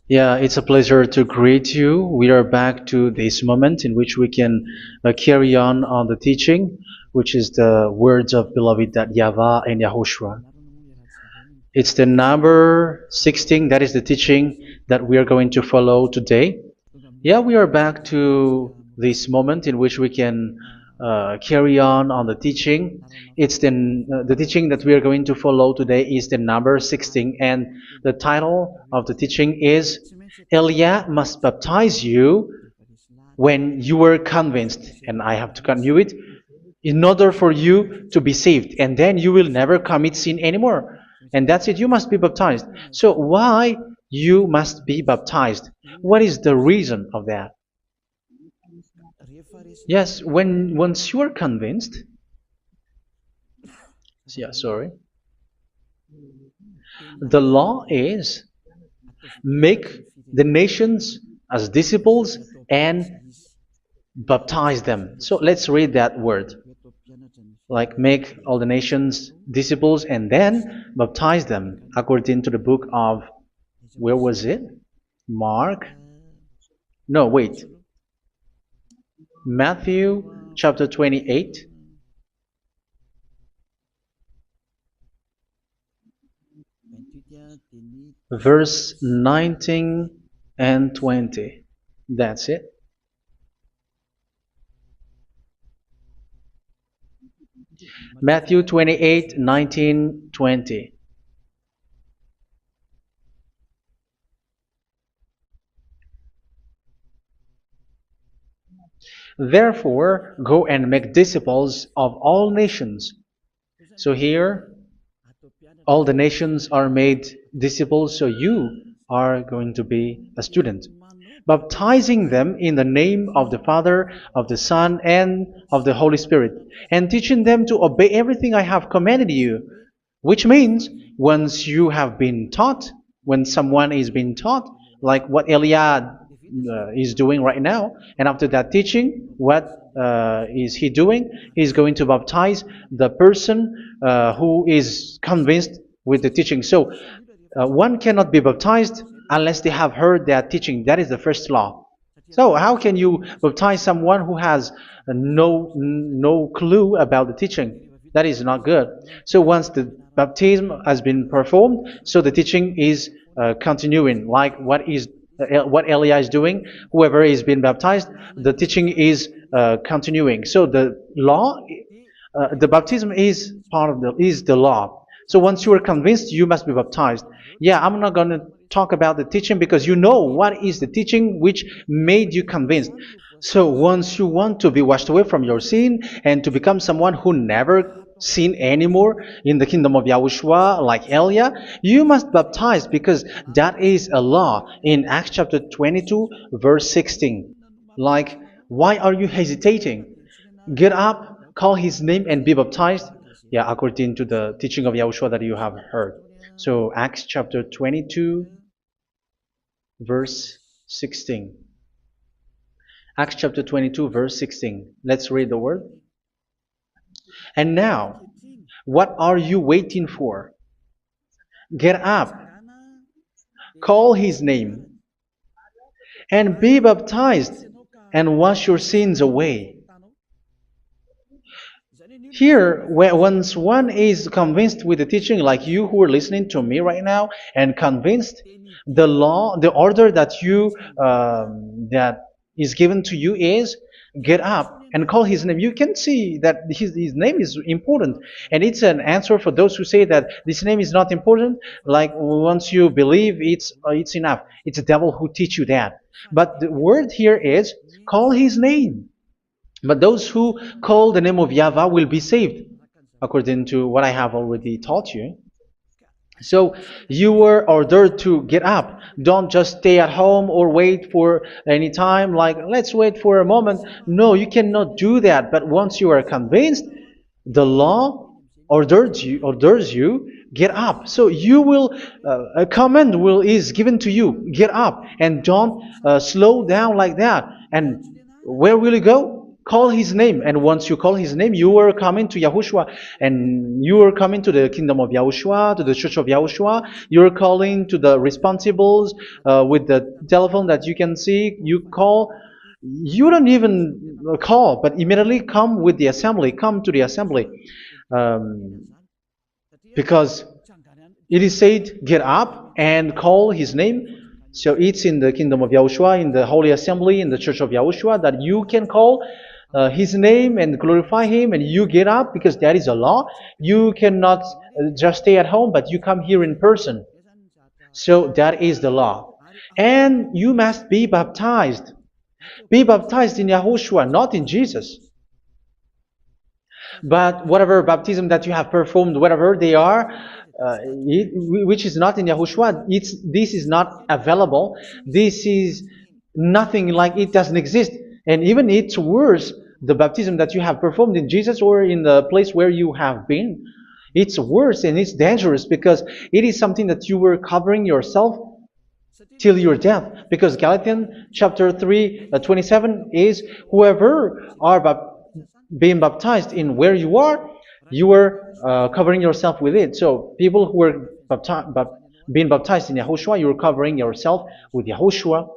Yeah, it's a pleasure to greet you. We are back to this moment in which we can carry on the teaching, which is the words of beloved that YAHVAH and YAHOSHUA. It's the number 16, that is the teaching that we are going to follow today. Yeah, we are back to this moment in which we can carry on the teaching. It's the teaching that we are going to follow today is the number 16, and the title of the teaching is Elia must baptize you when you were convinced, and I have to continue it, in order for you to be saved, and then you will never commit sin anymore. And that's it, you must be baptized. So why you must be baptized? What is the reason of that? Yes, when once you are convinced, yeah, sorry, the law is make the nations as disciples and baptize them. So let's read that word. Like make all the nations disciples and then baptize them according to the book of, where was it? Mark? No, wait. Matthew chapter 28. Verse 19 and 20. That's it. Matthew 28, 19, 20. Therefore, go and make disciples of all nations. So here, all the nations are made disciples, so you are going to be a student. Baptizing them in the name of the Father, of the Son, and of the Holy Spirit, and teaching them to obey everything I have commanded you. Which means, once you have been taught, when someone is being taught, like what Elia is doing right now, and after that teaching, what is he doing? He's going to baptize the person who is convinced with the teaching. So one cannot be baptized unless they have heard that teaching. That is the first law. So how can you baptize someone who has no clue about the teaching? That is not good. So once the baptism has been performed, so the teaching is continuing, like what Elia is doing. Whoever is being baptized, the teaching is continuing. So the law, the baptism is part of the law. So once you are convinced, you must be baptized. Yeah, I'm not going to talk about the teaching because you know what is the teaching which made you convinced. So once you want to be washed away from your sin and to become someone who never sin anymore in the kingdom of Yahushua, like Elia, you must baptize because that is a law in Acts chapter 22, verse 16. Like, why are you hesitating? Get up, call his name, and be baptized. Yeah, according to the teaching of Yahushua that you have heard. So Acts chapter 22, verse 16. Acts chapter 22, verse 16. Let's read the word. And now, what are you waiting for? Get up, call his name, and be baptized, and wash your sins away. Here, once one is convinced with the teaching, like you who are listening to me right now, and convinced, the law, the order that that is given to you is get up and call his name. You can see that his name is important, and it's an answer for those who say that this name is not important. Like once you believe, it's enough. It's the devil who teach you that. But the word here is call his name. But those who call the name of YAHVAH will be saved, according to what I have already taught you. So you were ordered to get up. Don't just stay at home or wait for any time, like let's wait for a moment. No, you cannot do that. But once you are convinced, the law orders you get up. So you will a command is given to you, get up, and don't slow down like that. And where will you go? call his name. And once you call his name, you are coming to Yahushua. And you are coming to the kingdom of Yahushua, to the church of Yahushua. You are calling to the responsibles with the telephone that you can see. You call. You don't even call, but immediately come with the assembly. Come to the assembly. Um, because it is said, get up and call his name. So it's in the kingdom of Yahushua, in the holy assembly, in the church of Yahushua, that you can call his name and glorify him, and you get up because that is a law. You cannot just stay at home, but you come here in person. So that is the law. And you must be baptized. Be baptized in Yahushua, not in Jesus. But whatever baptism that you have performed, whatever they are, which is not in Yahushua, this is not available. This is nothing, like it doesn't exist. And even it's worse, the baptism that you have performed in Jesus or in the place where you have been. It's worse and it's dangerous because it is something that you were covering yourself till your death. Because Galatians chapter 3, 27 is, whoever are being baptized in where you are covering yourself with it. So people who were being baptized in Yahushua, you're covering yourself with Yahushua.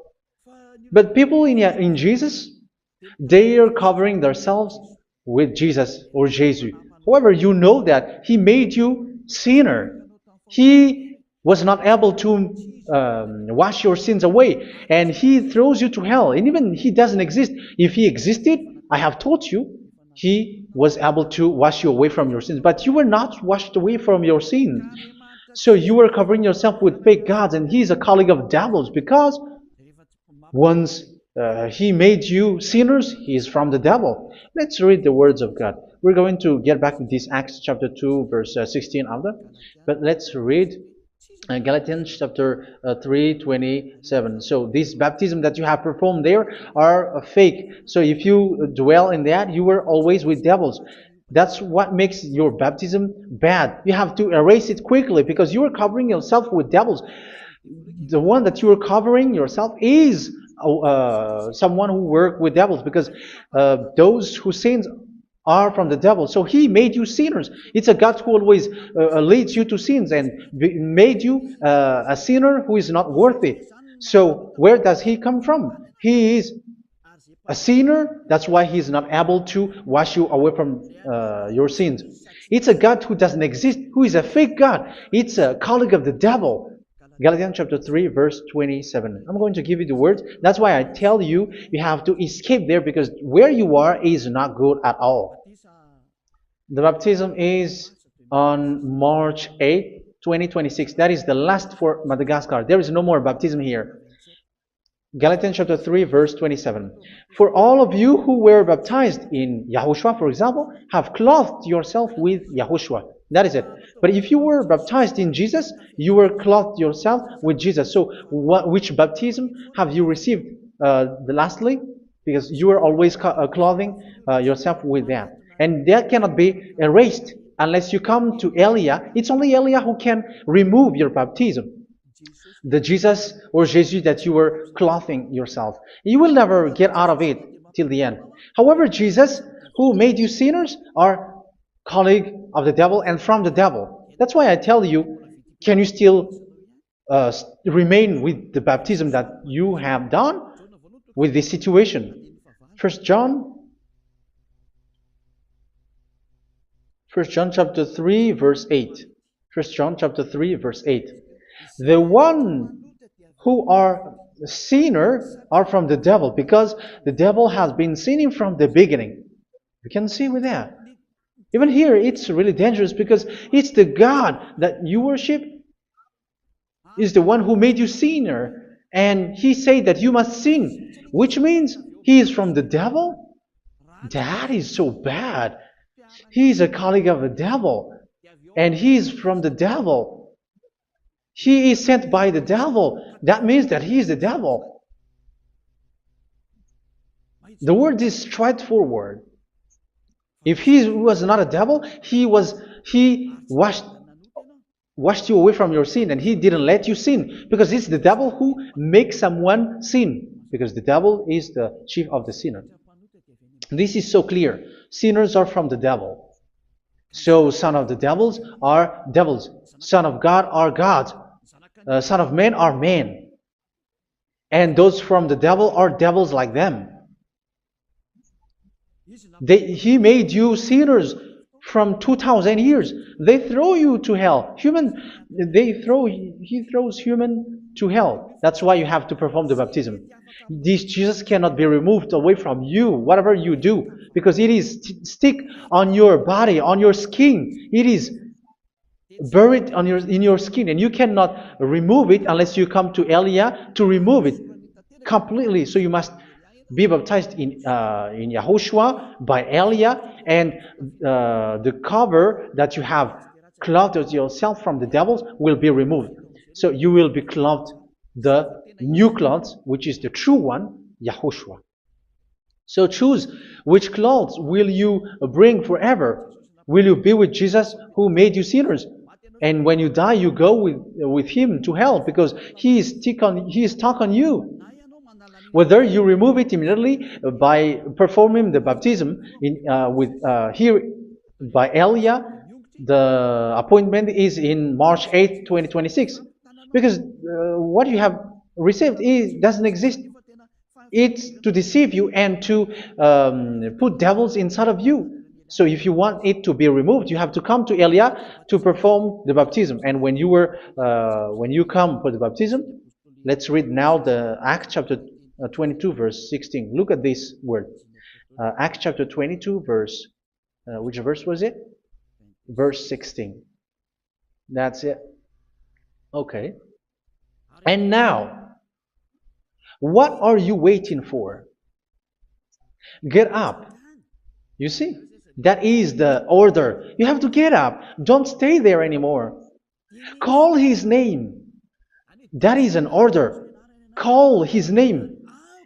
But people in Jesus, they are covering themselves with Jesus or Jesus. However, you know that he made you sinner. He was not able to wash your sins away, and he throws you to hell. And even he doesn't exist. If he existed, I have told you, he was able to wash you away from your sins. But you were not washed away from your sins. So you were covering yourself with fake gods, and he is a colleague of devils, because once he made you sinners, he is from the devil. Let's read the words of God. We're going to get back to this Acts chapter 2, verse 16 after. But let's read Galatians chapter 3, 27. So this baptism that you have performed there are fake. So if you dwell in that, you were always with devils. That's what makes your baptism bad. You have to erase it quickly because you are covering yourself with devils. The one that you are covering yourself is someone who worked with devils, because those who sins are from the devil. So he made you sinners. It's a God who always leads you to sins and made you a sinner who is not worthy. So where does he come from? He is a sinner. That's why he is not able to wash you away from your sins. It's a God who doesn't exist, who is a fake God. It's a colleague of the devil. Galatians chapter 3, verse 27. I'm going to give you the words. That's why I tell you, you have to escape there, because where you are is not good at all. The baptism is on March 8, 2026. That is the last for Madagascar. There is no more baptism here. Galatians chapter 3, verse 27. For all of you who were baptized in Yahushua, for example, have clothed yourself with Yahushua. That is it. But if you were baptized in Jesus, you were clothed yourself with Jesus. So which baptism have you received lastly? Because you are always clothing yourself with that. And that cannot be erased unless you come to Elia. It's only Elia who can remove your baptism. The Jesus or Jesus that you were clothing yourself. You will never get out of it till the end. However, Jesus, who made you sinners, are colleague of the devil and from the devil. That's why I tell you, can you still remain with the baptism that you have done with this situation? First John chapter 3, verse 8. First John chapter 3, verse 8. The one who are sinner are from the devil, because the devil has been sinning from the beginning. You can see with that. Even here, it's really dangerous, because it's the God that you worship is the one who made you sinner. And he said that you must sin, which means he is from the devil. That is so bad. He is a colleague of the devil. And he is from the devil. He is sent by the devil. That means that he is the devil. The word is straightforward. If he was not a devil, he washed you away from your sin, and he didn't let you sin, because it's the devil who makes someone sin, because the devil is the chief of the sinner. This is so clear. Sinners are from the devil. So son of the devils are devils. Son of God are God. Son of men are men. And those from the devil are devils like them. He made you sinners from 2000 years. They throw you to hell. He throws human to hell. That's why you have to perform the baptism. This Jesus cannot be removed away from you, whatever you do, because it is stick on your body, on your skin. It is buried in your skin, and you cannot remove it unless you come to Elia to remove it completely. So you must be baptized in Yahushua by Elia, and the cover that you have clothed yourself from the devils will be removed. So you will be clothed the new clothes, which is the true one, Yahushua. So choose which clothes will you bring forever. Will you be with Jesus who made you sinners? And when you die, you go with him to hell because he is stuck on you. Whether you remove it immediately by performing the baptism here by Elia, the appointment is in March 8th, 2026. Because what you have received doesn't exist. It's to deceive you and to put devils inside of you. So if you want it to be removed, you have to come to Elia to perform the baptism. And when you come for the baptism, let's read now the Acts chapter 22 verse 16. Look at this word. Acts chapter 22 verse, which verse was it? Verse 16. That's it. Okay. And now, what are you waiting for? Get up. You see, that is the order. You have to get up. Don't stay there anymore. Call his name. That is an order. Call his name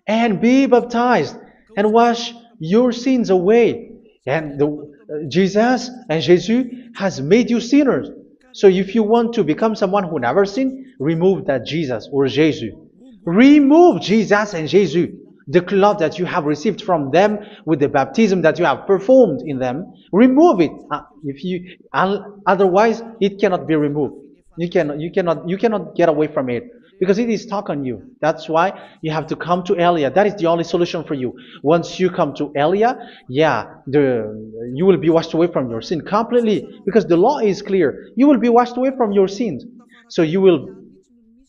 and be baptized and wash your sins away. And Jesus has made you sinners. So if you want to become someone who never sinned, remove that Jesus or Jesus. Remove Jesus and Jesus, the cloth that you have received from them with the baptism that you have performed in them. Remove it. Otherwise, it cannot be removed. You cannot get away from it because it is stuck on you. That's why you have to come to Elia. That is the only solution for you. Once you come to Elia, you will be washed away from your sin completely because the law is clear. You will be washed away from your sins. So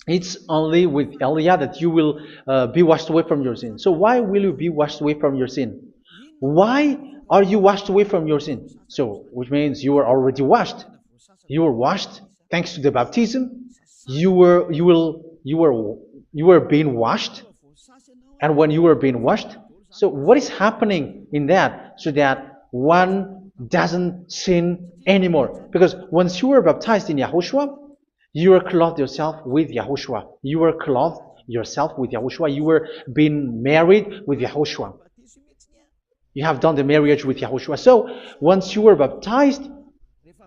it's only with Elia that you will be washed away from your sin. So why will you be washed away from your sin? Why are you washed away from your sin? So, which means you were already washed. You were washed thanks to the baptism. You were being washed, and when you were being washed, so what is happening in that? So that one doesn't sin anymore. Because once you were baptized in Yahushua, you were clothed yourself with Yahushua. You were clothed yourself with Yahushua. You were being married with Yahushua. You have done the marriage with Yahushua. So once you were baptized,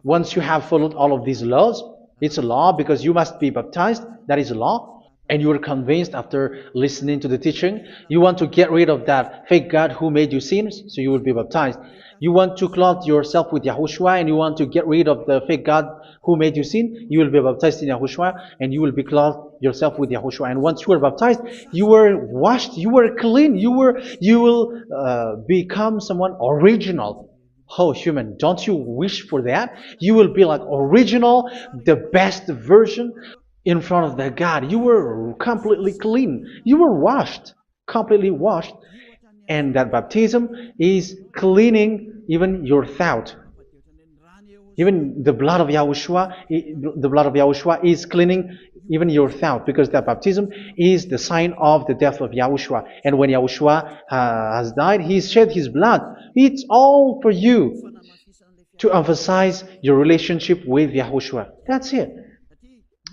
once you have followed all of these laws, it's a law because you must be baptized. That is a law. And you are convinced after listening to the teaching, you want to get rid of that fake God who made you sinners, so you will be baptized. You want to clothe yourself with Yahushua and you want to get rid of the fake God who made you sin, you will be baptized in Yahushua and you will be clothed yourself with Yahushua. And once you are baptized, you were washed, you were clean, you will become someone original. Oh, human, don't you wish for that? You will be like original, the best version in front of the God. You were completely clean. You were washed, completely washed. And that baptism is cleaning even your thought. Even the blood of Yahushua is cleaning even your thought, because that baptism is the sign of the death of Yahushua. And when Yahushua has died, he shed his blood. It's all for you to emphasize your relationship with Yahushua. That's it.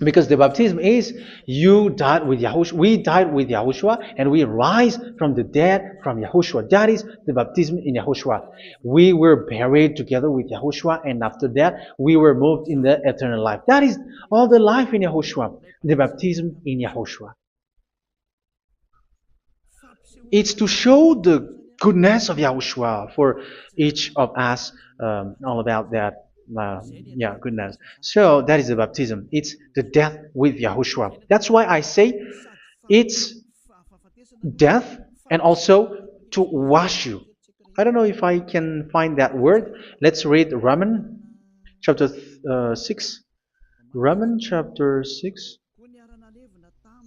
Because the baptism is you died with Yahushua, we died with Yahushua, and we rise from the dead from Yahushua. That is the baptism in Yahushua. We were buried together with Yahushua, and after that we were moved in the eternal life. That is all the life in Yahushua, the baptism in Yahushua. It's to show goodness of Yahushua for each of us, all about that. Yeah, goodness. So that is the baptism. It's the death with Yahushua. That's why I say it's death and also to wash you. I don't know if I can find that word. Let's read Romans chapter 6. Romans chapter 6,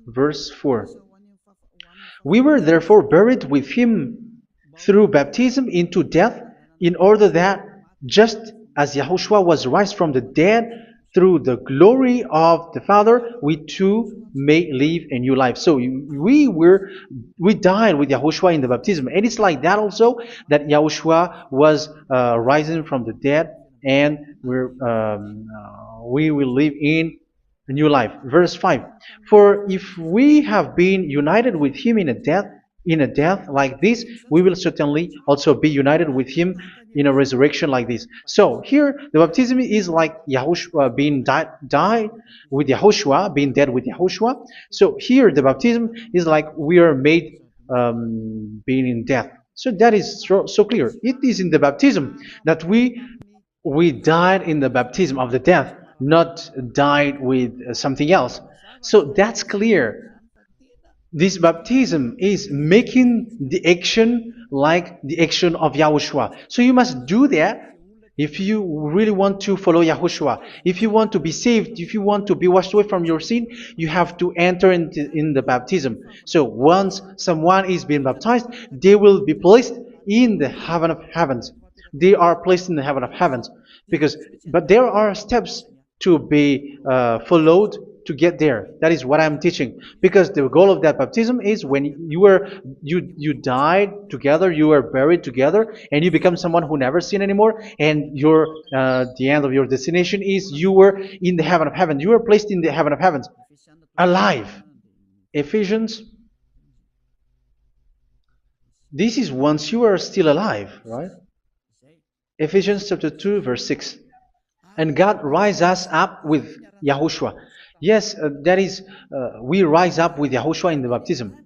verse 4. We were therefore buried with him through baptism into death, in order that, just as Yahushua was raised from the dead through the glory of the Father, we too may live a new life. So we died with Yahushua in the baptism, and it's like that also that Yahushua was rising from the dead, and we will live in a new life. Verse 5. For if we have been united with him in a death like this, we will certainly also be united with him in a resurrection like this. So here the baptism is like Yahushua being died with Yahushua, being dead with Yahushua. So here the baptism is like we are made being in death. So that is so clear. It is in the baptism that we died in the baptism of the death, not died with something else. So that's clear. This baptism is making the action like the action of Yahushua. So you must do that if you really want to follow Yahushua. If you want to be saved, if you want to be washed away from your sin, you have to enter in the baptism. So once someone is being baptized, they will be placed in the heaven of heavens. They are placed in the heaven of heavens but there are steps to be followed to get there. That is what I'm teaching. Because the goal of that baptism is when you died together, you were buried together, and you become someone who never sin anymore. And the end of your destination is you were in the heaven of heaven. You were placed in the heaven of heavens, alive. Ephesians. This is once you are still alive, right? Ephesians chapter 2, verse 6. And God rise us up with Yahushua. Yes, that is, we rise up with Yahushua in the baptism.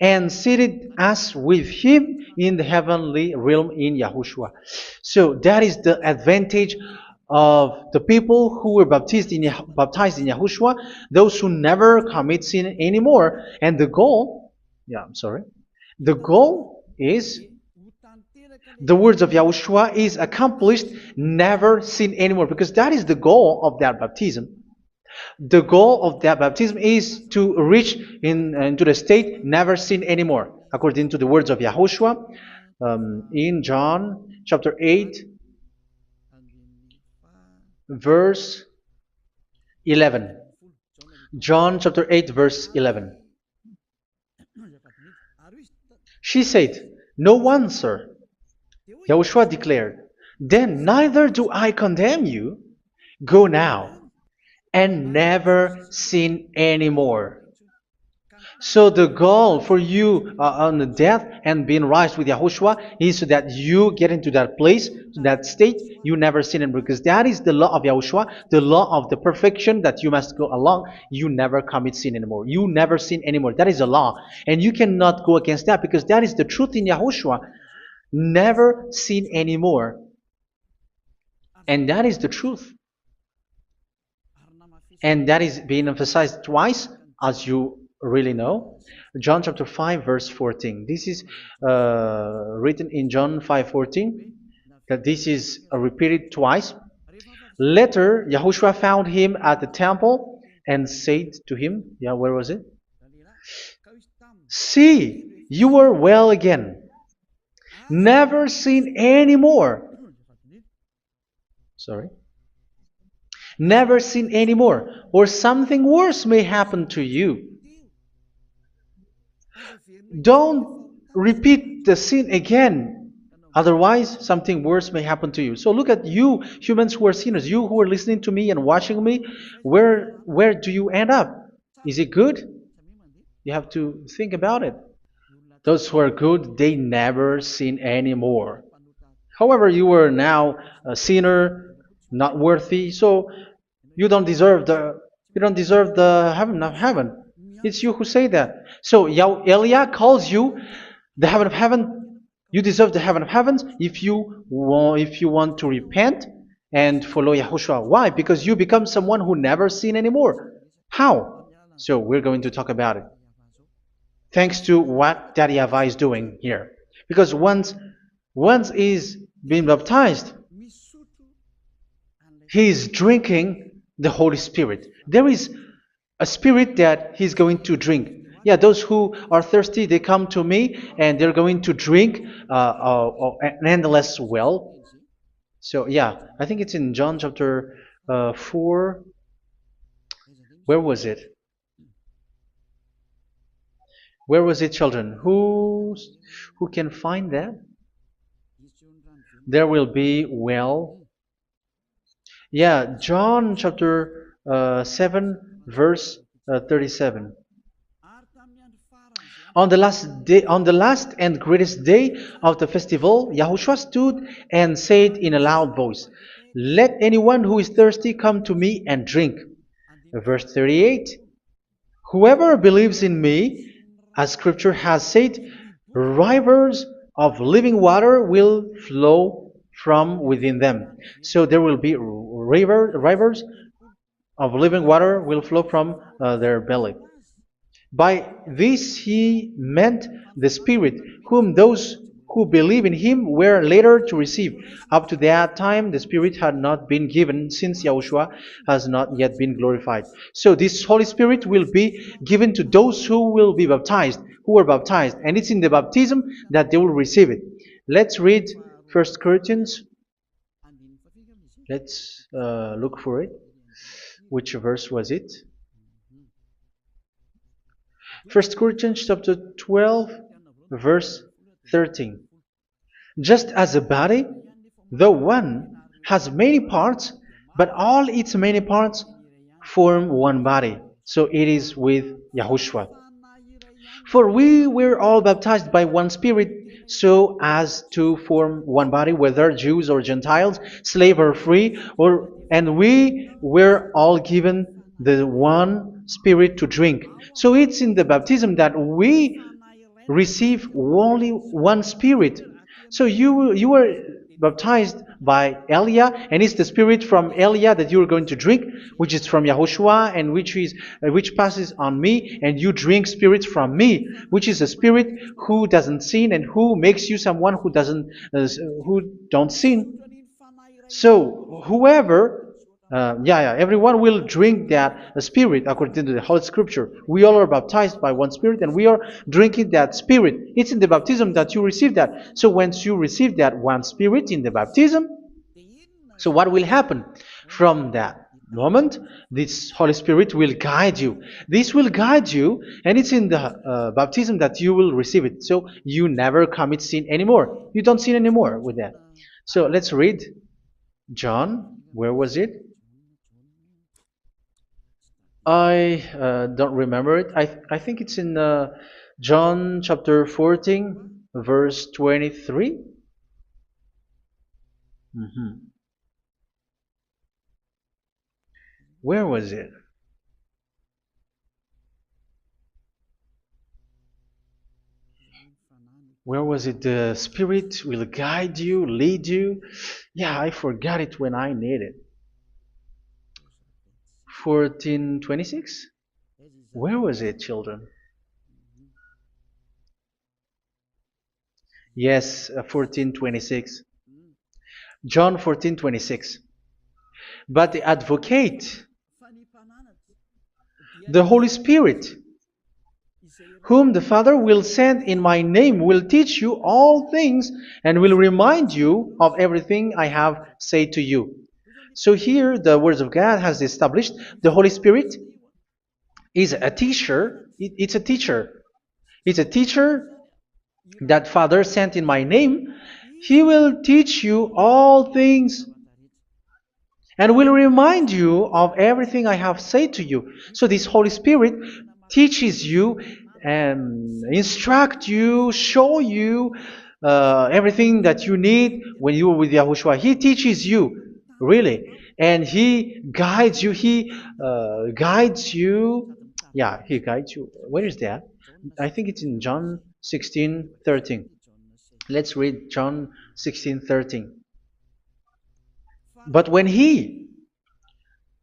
And seated us with him in the heavenly realm in Yahushua. So that is the advantage of the people who were baptized in Yahushua, those who never commit sin anymore. And the goal is the words of Yahushua is accomplished, never sin anymore, because that is the goal of that baptism. The goal of that baptism is to reach into the state never sin anymore, according to the words of Yahushua in John chapter 8, verse 11. John chapter 8, verse 11. She said, "No one, sir." Yahushua declared, "Then neither do I condemn you. Go now and never sin anymore." So the goal for you on the death and being raised with Yahushua is so that you get into that place, to that state, you never sin anymore. Because that is the law of Yahushua, the law of the perfection that you must go along. You never commit sin anymore. You never sin anymore. That is a law. And you cannot go against that because that is the truth in Yahushua. Never sin anymore. And that is the truth. And that is being emphasized twice, as you really know. John chapter 5, verse 14. This is written in John 5:14. That this is repeated twice. Later, Yahushua found him at the temple and said to him, where was it? "See, you are well again. Never sin anymore." Sorry. Never sin anymore, or something worse may happen to you. Don't repeat the sin again. Otherwise, something worse may happen to you. So look at you, humans who are sinners, you who are listening to me and watching me. Where do you end up? Is it good? You have to think about it. Those who are good, they never sin anymore. However, you are now a sinner, not worthy, so you don't deserve the heaven of heaven. It's you who say that. So Eliah calls you the heaven of heaven You deserve the heaven of heavens if you want to repent and follow Yahushua. Why? Because you become someone who never sin anymore. How? So we're going to talk about it. Thanks to what Daddy YAHVAH is doing here. Because once he's been baptized, he is drinking the Holy Spirit. There is a spirit that he's going to drink. Yeah, those who are thirsty, they come to me and they're going to drink an endless well. So, yeah, I think it's in John chapter 4. Where was it? Where was it, children? Who can find that? There will be well. Yeah, John chapter 7, verse 37. On the last and greatest day of the festival, Yahushua stood and said in a loud voice, "Let anyone who is thirsty come to me and drink." Verse 38, "Whoever believes in me, as scripture has said, rivers of living water will flow from within them." So there will be rivers of living water will flow from their belly. By this he meant the Spirit, whom those who believe in him were later to receive. Up to that time, the Spirit had not been given, since Yahushua has not yet been glorified. So this Holy Spirit will be given to those who will be baptized, who are baptized, and it's in the baptism that they will receive it. Let's read 1 Corinthians. Let's look for it. Which verse was it? 1 Corinthians chapter 12, verse 13. Just as a body, though one, has many parts, but all its many parts form one body. So it is with Yahushua. For we were all baptized by one Spirit, so as to form one body, whether Jews or Gentiles, slave or free, and we were all given the one Spirit to drink. So it's in the baptism that we receive only one Spirit. So you were baptized by Elia, and it's the Spirit from Elia that you are going to drink, which is from Yahushua, and which passes on me, and you drink Spirit from me, which is a Spirit who doesn't sin and who makes you someone who don't sin. So whoever everyone will drink that Spirit according to the Holy Scripture. We all are baptized by one Spirit, and we are drinking that Spirit. It's in the baptism that you receive that. So once you receive that one Spirit in the baptism, so what will happen? From that moment, this Holy Spirit will guide you. This will guide you, and it's in the baptism that you will receive it. So you never commit sin anymore. You don't sin anymore with that. So let's read John. Where was it? I don't remember it. I think it's in John chapter 14, verse 23. Mhm. Where was it? Where was it? The Spirit will guide you, lead you. Yeah, I forgot it when I need it. 14:26? Where was it, children? Yes, 14:26. John 14:26. But the advocate, the Holy Spirit, whom the Father will send in my name, will teach you all things and will remind you of everything I have said to you. So here the words of God has established the Holy Spirit is a teacher. It's a teacher. It's a teacher that Father sent in my name. He will teach you all things and will remind you of everything I have said to you. So this Holy Spirit teaches you and instruct you, show you everything that you need when you are with Yahushua. He teaches you, really, and He guides you. He guides you. Yeah, He guides you. Where is that? I think it's in John 16:13. Let's read John 16:13. But when He,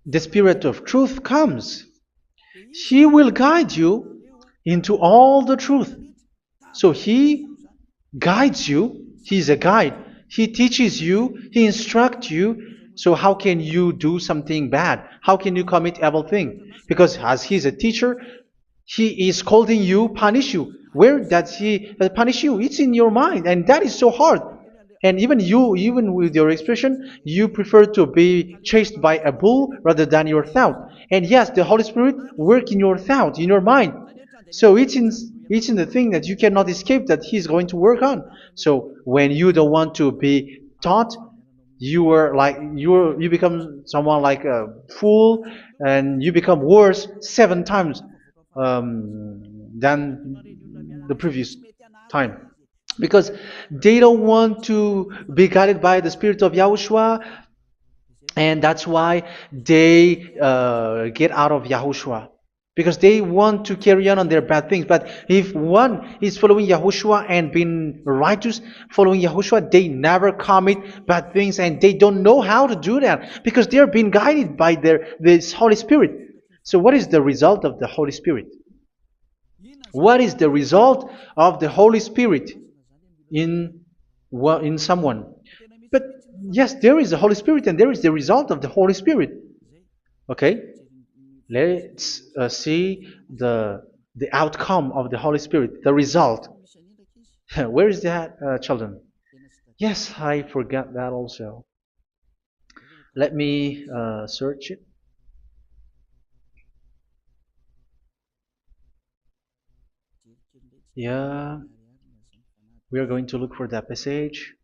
the Spirit of truth, comes, He will guide you into all the truth. So He guides you. He's a guide. He teaches you. He instructs you. So how can you do something bad? How can you commit evil thing? Because as He's a teacher, He is scolding you, punish you. Where does He punish you? It's in your mind, and that is so hard. And even you, even with your expression, you prefer to be chased by a bull rather than your thought. And yes, the Holy Spirit work in your thought, in your mind. So it's in the thing that you cannot escape that He's going to work on. So when you don't want to be taught, you become someone like a fool, and you become worse 7 times than the previous time, because they don't want to be guided by the Spirit of Yahushua, and that's why they get out of Yahushua, because they want to carry on their bad things. But if one is following Yahushua and being righteous, following Yahushua, they never commit bad things, and they don't know how to do that because they are being guided by this Holy Spirit. So what is the result of the Holy Spirit? What is the result of the Holy Spirit in in someone? But yes, there is the Holy Spirit, and there is the result of the Holy Spirit. Okay, let's see the outcome of the Holy Spirit, the result. Where is that, children? Yes, I forgot that also. Let me search it. Yeah, we are going to look for that passage.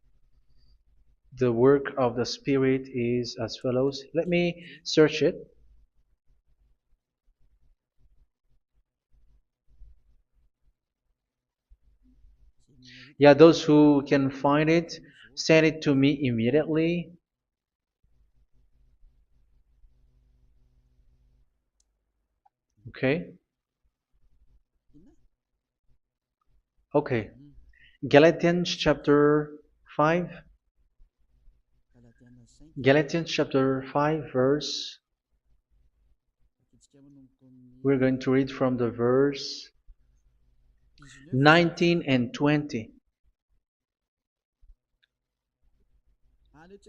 The work of the Spirit is as follows. Let me search it. Yeah, those who can find it, send it to me immediately. Okay. Okay. Galatians chapter 5. Galatians chapter 5 verse. We're going to read from the verse 19 and 20.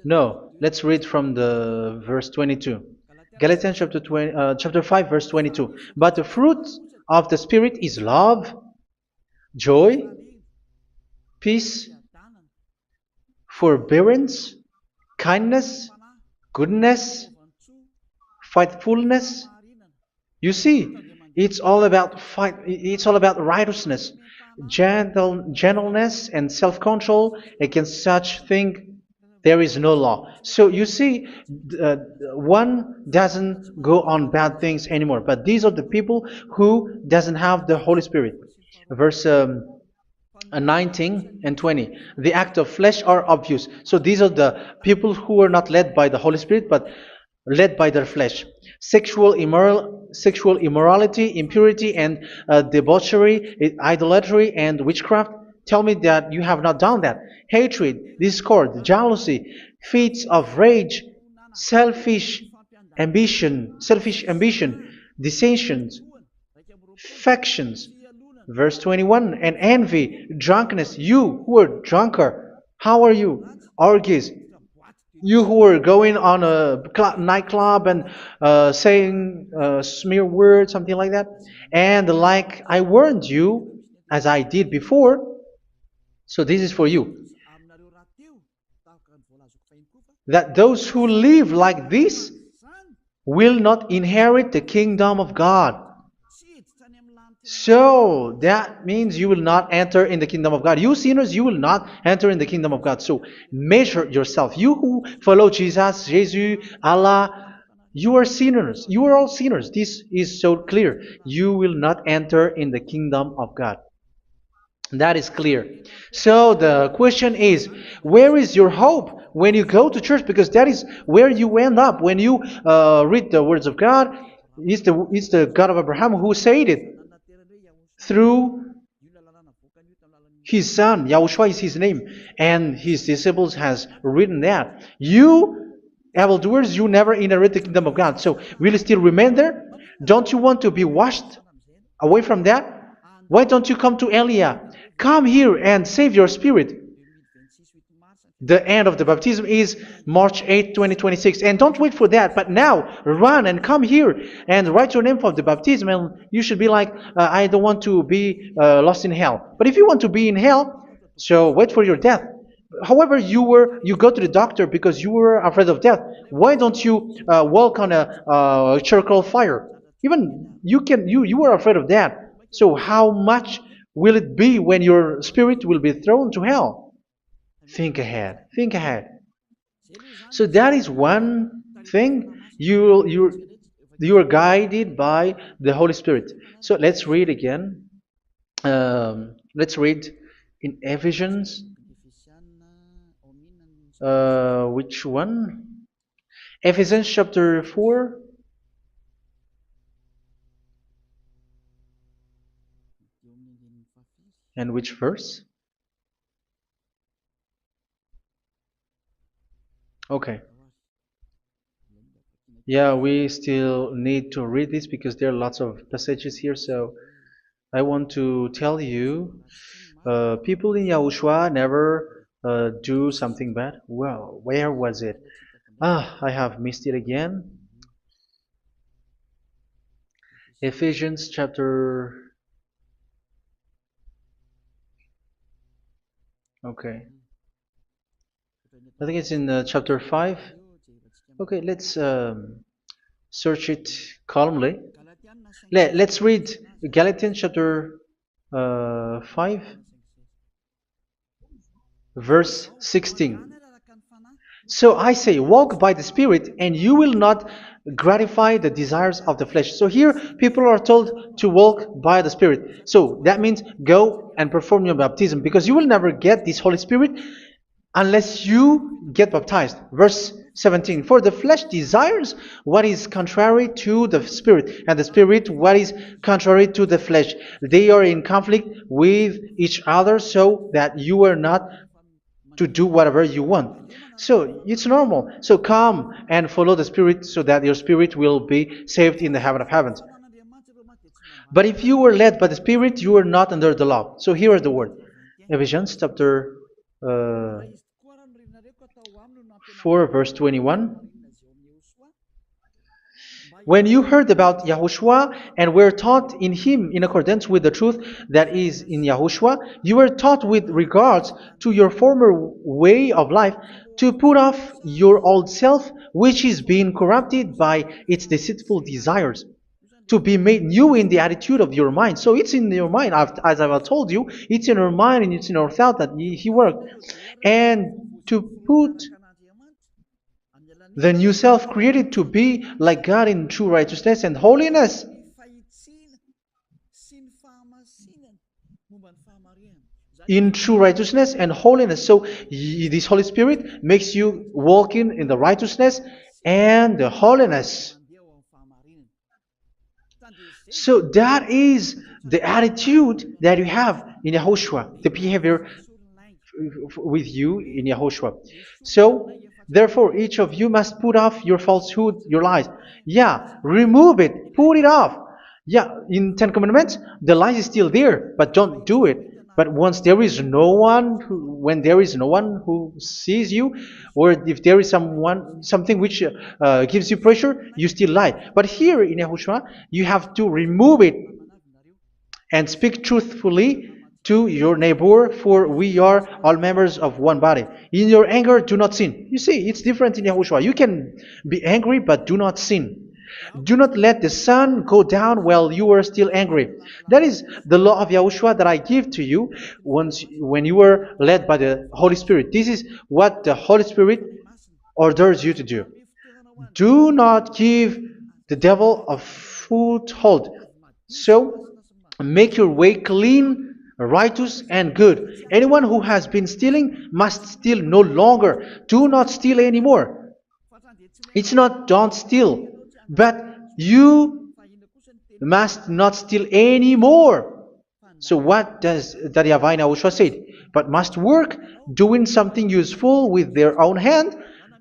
No, let's read from the verse 22. Galatians chapter 5 verse 22. But the fruit of the Spirit is love, joy, peace, forbearance, kindness, goodness, faithfulness. You see, it's all about righteousness, gentleness, and self-control. Against such thing there is no law. So you see, uh, one doesn't go on bad things anymore. But these are the people who doesn't have the Holy Spirit. Verse 19 and 20. The act of flesh are obvious. So these are the people who are not led by the Holy Spirit, but led by their flesh. Sexual immorality, impurity, and debauchery, idolatry, and witchcraft. Tell me that you have not done that. Hatred, discord, jealousy, fits of rage, selfish ambition, dissensions, factions. Verse 21, and envy, drunkenness. You who are drunkard, how are you? Orgies. You who are going on a nightclub and saying smear words, something like that. And like I warned you, as I did before, so this is for you, that those who live like this will not inherit the kingdom of God. So that means you will not enter in the kingdom of God. You sinners, you will not enter in the kingdom of God. So measure yourself. You who follow Jesus, Allah, you are sinners. You are all sinners. This is so clear. You will not enter in the kingdom of God. That is clear. So the question is, where is your hope when you go to church? Because that is where you end up. When you read the words of God, it's the God of Abraham who said it through His son, Yahushua is his name, and his disciples has written that. You, evildoers, you never inherit the kingdom of God. So will you still remain there? Don't you want to be washed away from that? Why don't you come to Elia? Come here and save your spirit. The end of the baptism is March 8, 2026. And don't wait for that, but now run and come here and write your name for the baptism. And you should be like, I don't want to be lost in hell. But if you want to be in hell, so wait for your death. However, you go to the doctor because you were afraid of death. Why don't you walk on a charcoal fire? Even you were afraid of that. So how much will it be when your spirit will be thrown to hell? Think ahead. Think ahead. So that is one thing. You are guided by the Holy Spirit. So let's read again. Let's read in Ephesians. Which one? Ephesians chapter 4. And which verse? Okay. Yeah, we still need to read this because there are lots of passages here. So I want to tell you, people in Yahushua never do something bad. Well, where was it? I have missed it again. Ephesians chapter. Okay. I think it's in chapter 5. Okay, let's search it calmly. Let's read Galatians chapter 5, verse 16. So I say, walk by the Spirit, and you will not gratify the desires of the flesh. So here, people are told to walk by the Spirit. So that means go and perform your baptism, because you will never get this Holy Spirit unless you get baptized. Verse 17. For the flesh desires what is contrary to the Spirit, and the Spirit what is contrary to the flesh. They are in conflict with each other, so that you are not to do whatever you want. So it's normal. So come and follow the Spirit so that your spirit will be saved in the heaven of heavens. But if you were led by the Spirit, you are not under the law. So here is the word. Ephesians chapter 4 verse 21. When you heard about Yahushua and were taught in him in accordance with the truth that is in Yahushua, you were taught with regards to your former way of life to put off your old self, which is being corrupted by its deceitful desires, to be made new in the attitude of your mind. So it's in your mind, as I've told you, it's in your mind and it's in your thought that he worked. And to put the new self created to be like God in true righteousness and holiness. In true righteousness and holiness. So this Holy Spirit makes you walking in the righteousness and the holiness. So that is the attitude that you have in Yahushua, the behavior with you in Yahushua. So therefore, each of you must put off your falsehood, your lies. Yeah, remove it, put it off. Yeah, in Ten Commandments, the lie is still there, but don't do it. But once there is no one, when there is no one who sees you, or if there is something which gives you pressure, you still lie. But here in Yahushua, you have to remove it and speak truthfully to your neighbor, for we are all members of one body. In your anger, do not sin. You see, it's different in Yahushua. You can be angry, but do not sin. Do not let the sun go down while you are still angry. That is the law of Yahushua that I give to you when you were led by the Holy Spirit. This is what the Holy Spirit orders you to do. Do not give the devil a foothold. So, make your way clean, righteous, and good. Anyone who has been stealing must steal no longer. Do not steal anymore. It's not don't steal, but you must not steal anymore. So what does the YAHVAH YAHOSHUA say? But must work doing something useful with their own hand,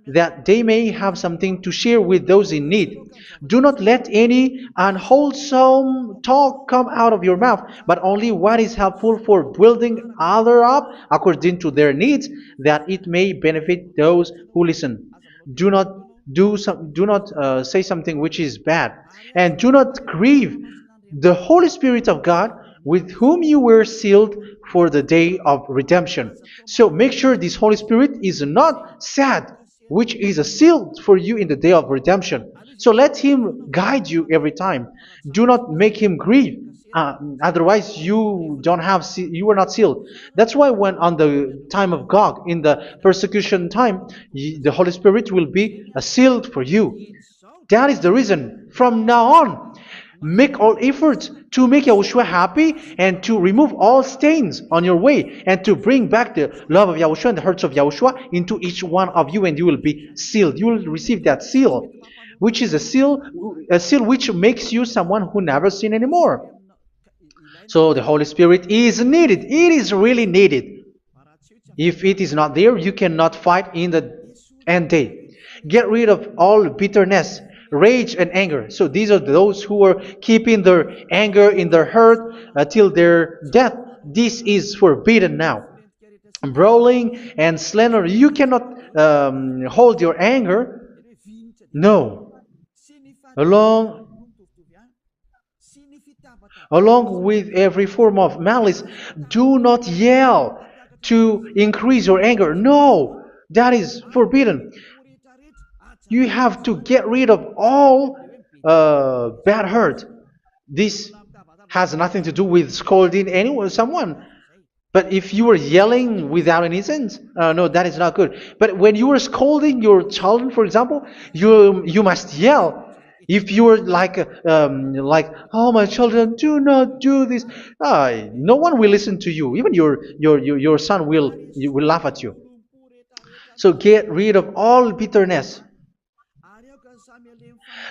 that they may have something to share with those in need. Do not let any unwholesome talk come out of your mouth, but only what is helpful for building other up according to their needs, that it may benefit those who listen. Do not do not say something which is bad, and do not grieve the Holy Spirit of God, with whom you were sealed for the day of redemption. So make sure this Holy Spirit is not sad, which is a seal for you in the day of redemption. So let Him guide you every time. Do not make Him grieve. Otherwise, you are not sealed. That's why when on the time of God, in the persecution time, the Holy Spirit will be a sealed for you. That is the reason. From now on, make all efforts to make Yahushua happy and to remove all stains on your way and to bring back the love of Yahushua and the hearts of Yahushua into each one of you, and you will be sealed. You will receive that seal, which is a seal which makes you someone who never sin anymore. So the Holy Spirit is needed. It is really needed. If it is not there, you cannot fight in the end day. Get rid of all bitterness, rage, and anger. So these are those who are keeping their anger in their heart till their death. This is forbidden now. Brawling and slander. You cannot hold your anger. No. Along Along with every form of malice, do not yell to increase your anger. No, that is forbidden. You have to get rid of all bad hurt. This has nothing to do with scolding anyone, someone. But if you are yelling without any sense, no, that is not good. But when you are scolding your children, for example, you must yell. If you are like, oh my children, do not do this, no one will listen to you. Even your son will laugh at you. So get rid of all bitterness.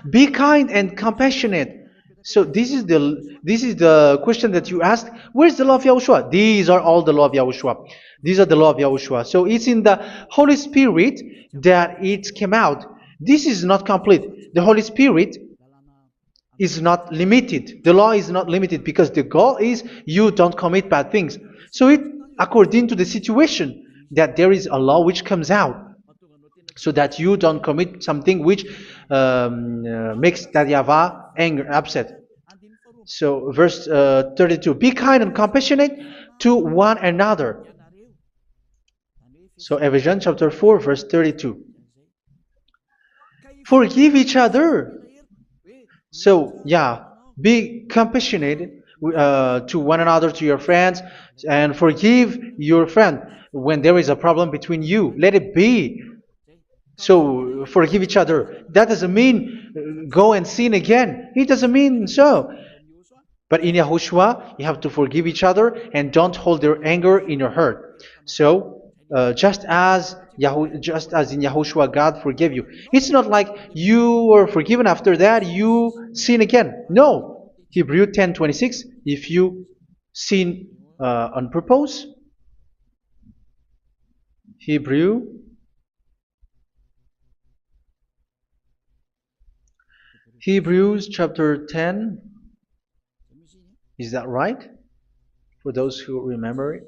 Be kind and compassionate. So this is the question that you asked. Where's the law of Yahushua? These are all the law of Yahushua. These are the law of Yahushua. So it's in the Holy Spirit that it came out. This is not complete. The Holy Spirit is not limited. The law is not limited because the goal is you don't commit bad things. So it according to the situation that there is a law which comes out, so that you don't commit something which makes that YAHVAH anger, upset. So verse 32, be kind and compassionate to one another. So Ephesians chapter 4 verse 32. Forgive each other. So yeah, be compassionate to one another, to your friends, and forgive your friend when there is a problem between you. Let it be. So forgive each other. That doesn't mean go and sin again. It doesn't mean so. But in Yahushua, you have to forgive each other and don't hold their anger in your heart. So just as in Yahushua, God forgave you. It's not like you were forgiven after that you sin again. No. Hebrew 10:26. If you sin on purpose, Hebrews chapter 10. Is that right? For those who remember it?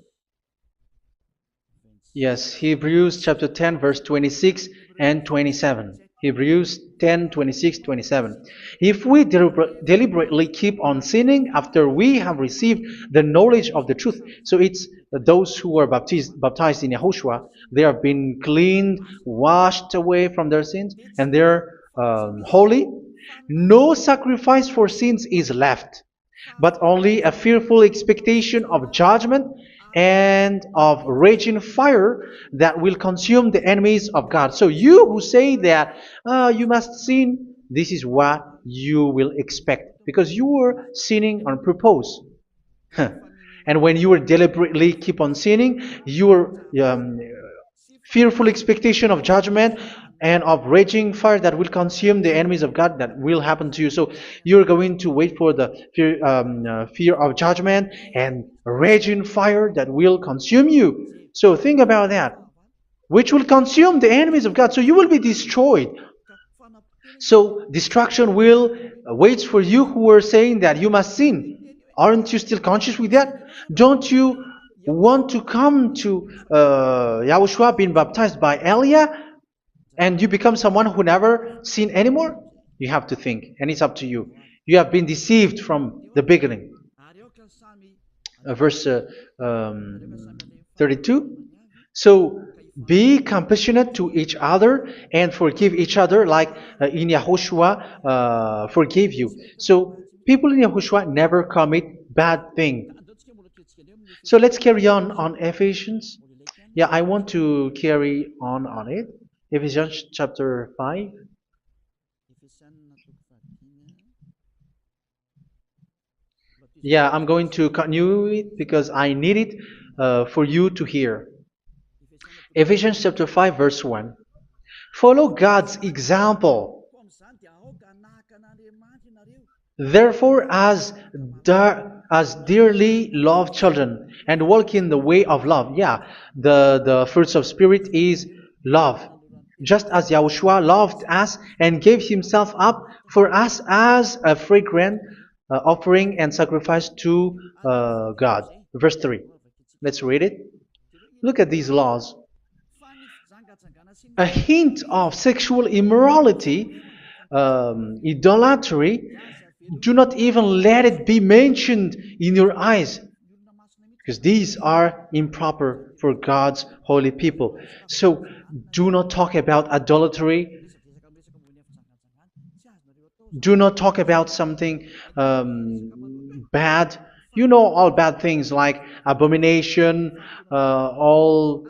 Yes, Hebrews chapter 10 verse 26 and 27. Hebrews 10, 26, 27. If we deliberately keep on sinning after we have received the knowledge of the truth, so it's those who are baptized in Yahushua, they have been cleaned, washed away from their sins, and they're holy. No sacrifice for sins is left, but only a fearful expectation of judgment and of raging fire that will consume the enemies of God. So you who say that you must sin, this is what you will expect, because you were sinning on purpose. And when you deliberately keep on sinning, you are fearful expectation of judgment and of raging fire that will consume the enemies of God that will happen to you. So you're going to wait for the fear of judgment and raging fire that will consume you. So think about that, which will consume the enemies of God. So you will be destroyed. So destruction will wait for you who are saying that you must sin. Aren't you still conscious with that? Don't you want to come to Yahushua being baptized by Elia and you become someone who never sinned anymore? You have to think, and it's up to you. You have been deceived from the beginning. Verse 32. So be compassionate to each other and forgive each other like in Yahushua forgave you. So people in Yahushua never commit bad thing. So let's carry on Ephesians. Yeah, I want to carry on it. Ephesians chapter 5. Yeah, I'm going to continue it because I need it for you to hear. Ephesians chapter 5 verse 1. Follow God's example. Therefore, as dearly loved children, and walk in the way of love. Yeah, the fruits of spirit is love. Just as Yahushua loved us and gave himself up for us as a fragrant offering and sacrifice to God. Verse 3. Let's read it. Look at these laws. A hint of sexual immorality, idolatry, do not even let it be mentioned in your eyes, because these are improper for God's holy people. So do not talk about idolatry. Do not talk about something bad. You know all bad things like abomination, all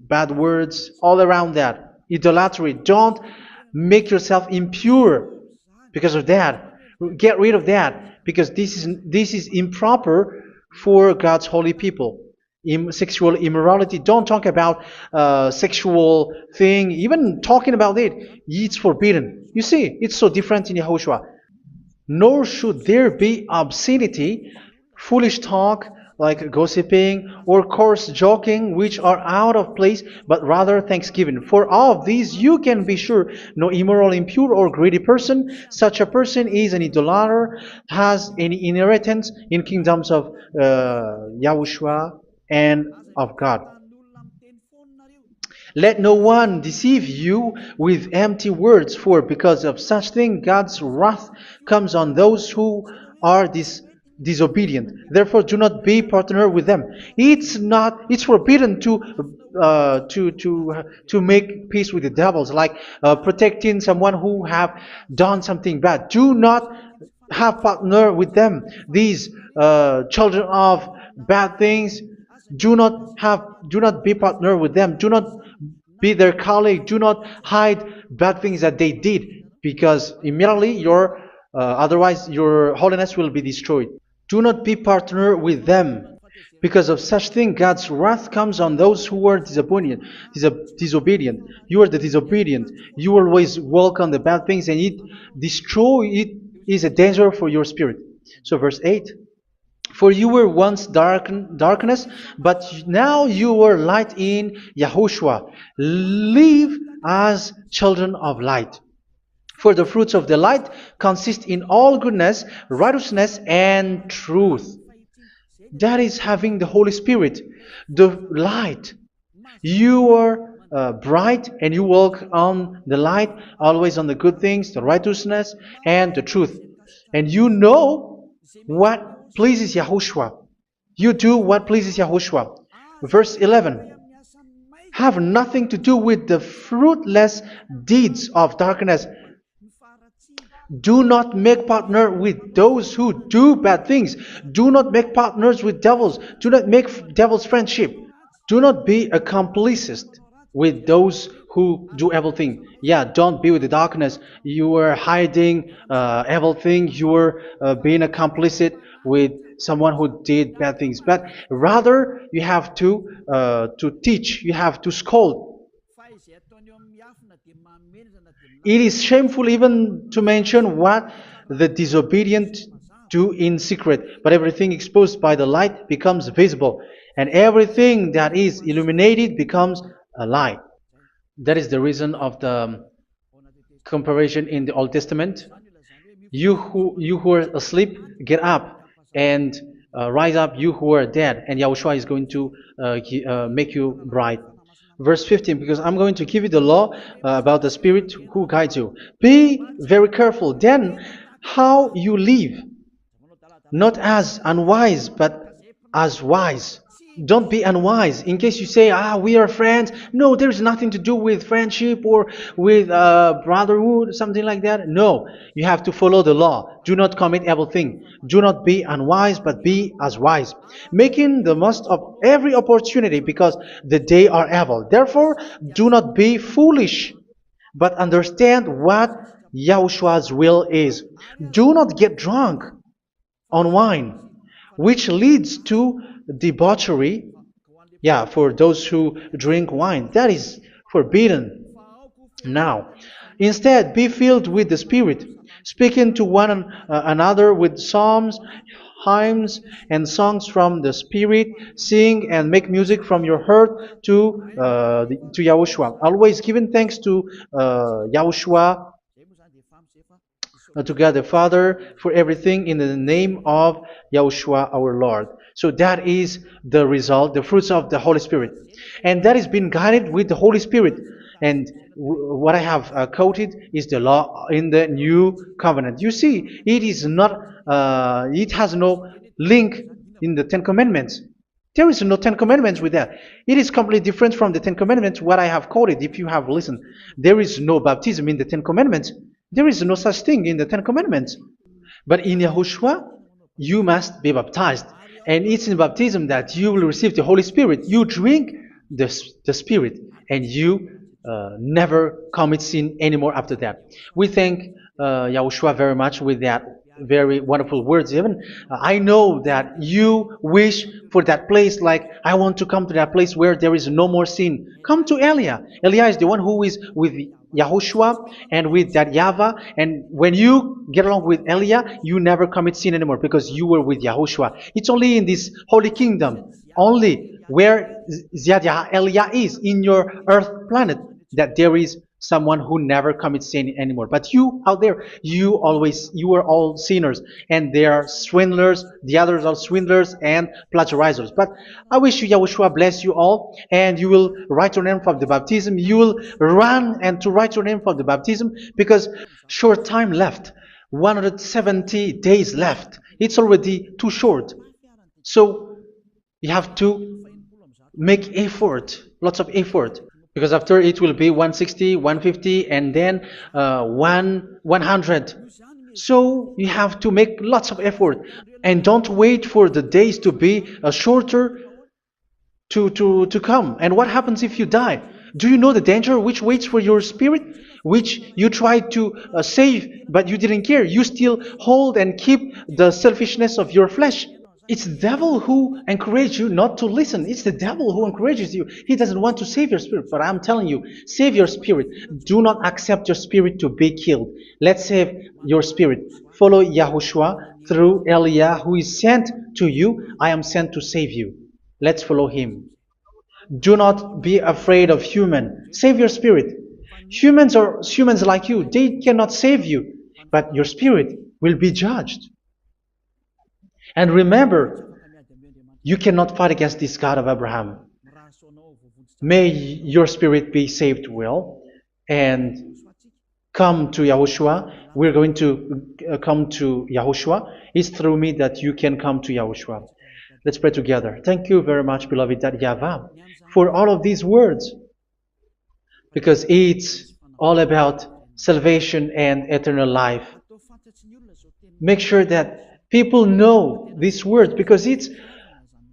bad words, all around that. Idolatry. Don't make yourself impure because of that. Get rid of that because this is improper for God's holy people. Sexual immorality. Don't talk about sexual thing. Even talking about it, it's forbidden. You see, it's so different in Yahushua. Nor should there be obscenity, foolish talk like gossiping or coarse joking, which are out of place, but rather thanksgiving. For all of these you can be sure: no immoral, impure, or greedy person, such a person is an idolater, has any inheritance in kingdoms of Yahushua and of God. Let no one deceive you with empty words, for because of such thing God's wrath comes on those who are disobedient. Therefore, do not be partner with them. It's forbidden to make peace with the devils, like protecting someone who have done something bad. Do not have partner with them. These children of bad things, do not be partner with them. Do not be their colleague. Do not hide bad things that they did, because immediately otherwise your holiness will be destroyed. Do not be partner with them. Because of such thing, God's wrath comes on those who are disobedient. You are the disobedient. You always walk on the bad things, and it is a danger for your spirit. So verse 8. For you were once darkness, but now you are light in Yahushua. Live as children of light. For the fruits of the light consist in all goodness, righteousness, and truth. That is having the Holy Spirit, the light. You are bright and you walk on the light, always on the good things, the righteousness, and the truth. And you know what pleases Yahushua. You do what pleases Yahushua. Verse 11. Have nothing to do with the fruitless deeds of darkness. Do not make partner with those who do bad things. Do not make partners with devils. Do not make devils friendship. Do not be a complicit with those who do evil thing. Yeah, don't be with the darkness. You are hiding evil thing. You are being a complicit with someone who did bad things, but rather you have to teach, you have to scold. It is shameful even to mention what the disobedient do in secret, but everything exposed by the light becomes visible, and everything that is illuminated becomes a light. That is the reason of the comparison in the Old Testament. You who are asleep, get up and rise up, you who are dead, and Yahushua is going to make you bright. Verse 15, because I'm going to give you the law about the Spirit who guides you. Be very careful then how you live, not as unwise, but as wise. Don't be unwise. In case you say, we are friends. No, there's nothing to do with friendship or with brotherhood, something like that. No, you have to follow the law. Do not commit evil thing. Do not be unwise, but be as wise, making the most of every opportunity, because the day are evil. Therefore, do not be foolish, but understand what Yahushua's will is. Do not get drunk on wine, which leads to debauchery. Yeah, for those who drink wine, that is forbidden now. Instead, be filled with the Spirit, speaking to one another with psalms, hymns, and songs from the Spirit. Sing and make music from your heart to Yahushua. Always giving thanks to Yahushua, to God the Father, for everything in the name of Yahushua our Lord. So that is the result, the fruits of the Holy Spirit. And that is being guided with the Holy Spirit. And what I have quoted is the law in the new covenant. You see, it is not, it has no link in the Ten Commandments. There is no Ten Commandments with that. It is completely different from the Ten Commandments, what I have quoted, if you have listened. There is no baptism in the Ten Commandments. There is no such thing in the Ten Commandments. But in Yahushua, you must be baptized. And it's in baptism that you will receive the Holy Spirit. You drink the Spirit, and you never commit sin anymore after that. We thank Yahushua very much with that very wonderful words. Even I know that you wish for that place, like, I want to come to that place where there is no more sin. Come to Elia. Elia is the one who is with Yahushua and with that YAHVAH. And when you get along with Elia, you never commit sin anymore, because you were with Yahushua. It's only in this holy kingdom, only where Ziad Elia is, in your earth planet, that there is someone who never commits sin anymore. But you out there, you are all sinners, and they are swindlers. The others are swindlers and plagiarizers. But I wish you, Yahushua, bless you all, and you will write your name for the baptism. You will run and to write your name for the baptism, because short time left, 170 days left. It's already too short. So you have to make effort, lots of effort, because after it will be 160, 150, and then 100. So you have to make lots of effort, and don't wait for the days to be shorter to come. And what happens if you die? Do you know the danger which waits for your spirit, which you tried to save, but you didn't care? You still hold and keep the selfishness of your flesh. It's the devil who encourages you not to listen. It's the devil who encourages you. He doesn't want to save your spirit. But I'm telling you, save your spirit. Do not accept your spirit to be killed. Let's save your spirit. Follow Yahushua through Elia, who is sent to you. I am sent to save you. Let's follow him. Do not be afraid of human. Save your spirit. Humans are humans like you. They cannot save you. But your spirit will be judged. And remember, you cannot fight against this God of Abraham. May your spirit be saved well, and come to Yahushua. We're going to come to Yahushua. It's through me that you can come to Yahushua. Let's pray together. Thank you very much, beloved YAHVAH, for all of these words, because it's all about salvation and eternal life. Make sure that people know these words, because it's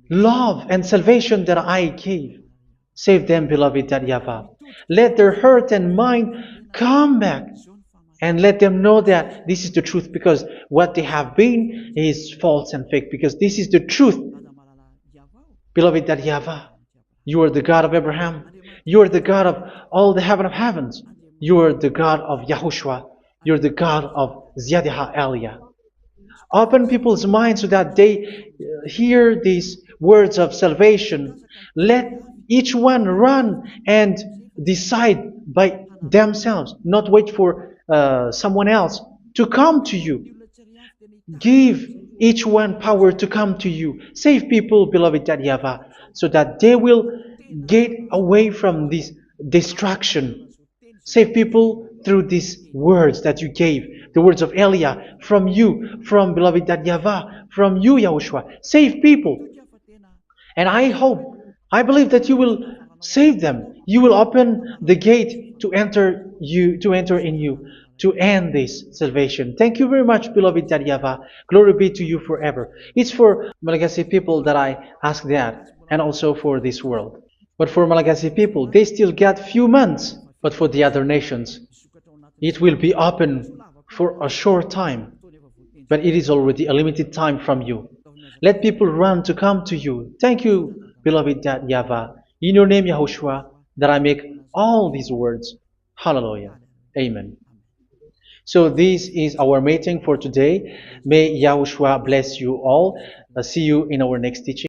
love and salvation that I gave. Save them, beloved YAHVAH. Let their heart and mind come back And let them know that this is the truth, because what they have been is false and fake, because this is the truth. Beloved, that YAHVAH, you are the God of Abraham. You are the God of all the heaven of heavens. You are the God of YAHOSHUA. You're the God of Ziyadiha Aliyah. Open people's minds so that they hear these words of salvation. Let each one run and decide by themselves, not wait for someone else to come to you. Give each one power to come to you. Save people, beloved YAHVAH, so that they will get away from this distraction. Save people through these words that you gave, the words of Elia, from you, from beloved YAHVAH, from you, Yahushua. Save people. And I believe that you will save them. You will open the gate to enter in you, to end this salvation. Thank you very much, beloved YAHVAH. Glory be to you forever. It's for Malagasy people that I ask that, and also for this world. But for Malagasy people, they still got few months. But for the other nations, it will be open for a short time. But it is already a limited time from you. Let people run to come to you. Thank you, beloved YAHVAH. In your name, Yahushua, that I make all these words. Hallelujah. Amen. So this is our meeting for today. May Yahushua bless you all. See you in our next teaching.